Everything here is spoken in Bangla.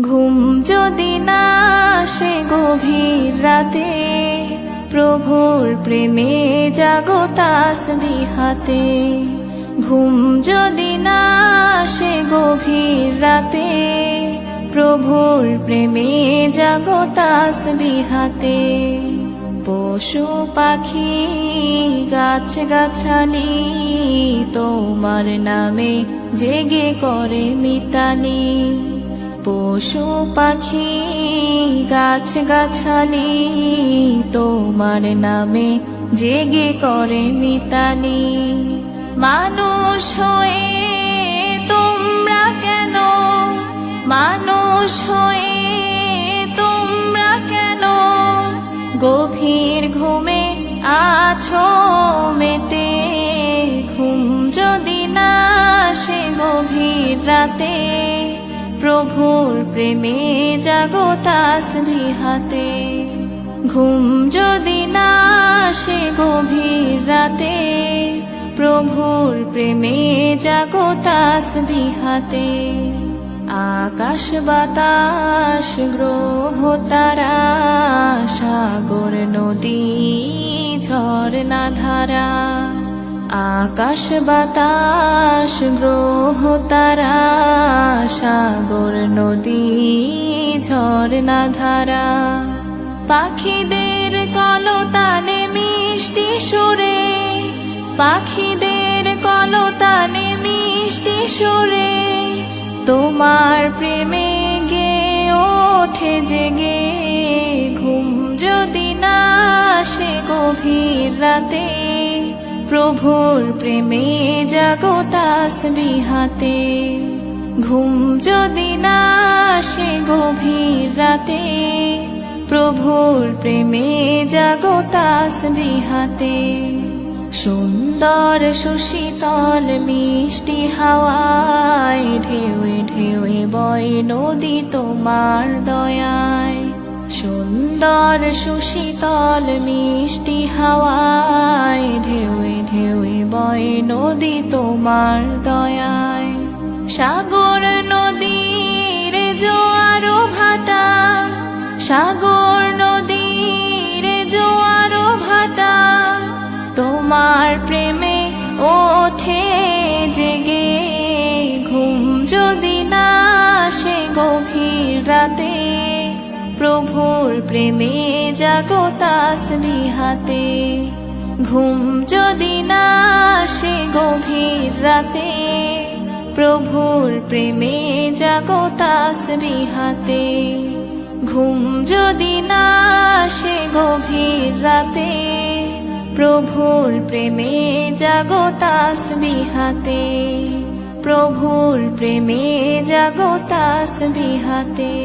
ঘুম যদি না আসে গভীর রাতে, প্রভুর প্রেমে জাগো তাসবিহ হাতে। ঘুম যদি না আসে গভীর রাতে, প্রভুর প্রেমে জাগো তাসবিহ হাতে। পশু পাখি গাছ গাছালি তোমার নামে জেগে করে মিতালি। পশু পাখি গাছ গাছালি তোমার নামে জেগে করে মিতালি। মানুষ হয়ে তোমরা কেন, মানুষ হয়ে তোমরা কেন গভীর ঘুমে আছো মেতে। ঘুম যদি না আসে গভীর রাতে, প্রভুর প্রেমে জাগো তাসবিহ হাতে। ঘুম যদি না আসে গভীর রাতে, প্রভুর প্রেমে জাগো তাসবিহ হাতে। আকাশ বাতাস গ্রহ তারা, সাগর নদী ঝরনা ধারা। আকাশ বাতাস গ্রহ তারা, সাগর নদী ঝরনা ধারা। পাখিদের কলতানে মিষ্টি সুরে, পাখিদের কলতানে মিষ্টি সুরে তোমার প্রেমে গে ওঠে জেগে। ঘুম যদি না আসে গভীর রাতে, প্রভুর প্রেমে জাগো তাসবিহ হাতে। ঘুম যদি না আসে গভীর রাতে, প্রভুর প্রেমে জাগো তাসবিহ হাতে। সুন্দর সুশীতল মিষ্টি হাওয়ায় ঢেউয়ে ঢেউয়ে বয় নদী তোমার দয়ায়। সুন্দর সুশীতল মিষ্টি হাওয়ায় ঢেউয়ে ঢেউয়ে বয় নদী তোমার দয়ায়। সাগর নদীর জোয়ার ভাটা, সাগর নদীর জোয়ার ভাটা তোমার প্রেমে ওঠে জেগে। ঘুম যদি না আসে গভীর রাতে, প্রভুর প্রেমে জাগো তাসবিহ হাতে। ঘুম যদি না আসে গভীর রাতে, প্রভুর প্রেমে জাগো তাসবিহ হাতে। ঘুম যদি না আসে গভীর রাতে, প্রভুর প্রেমে জাগো তাসবিহ হাতে। প্রভুর প্রেমে জাগো তাসবিহ হাতে।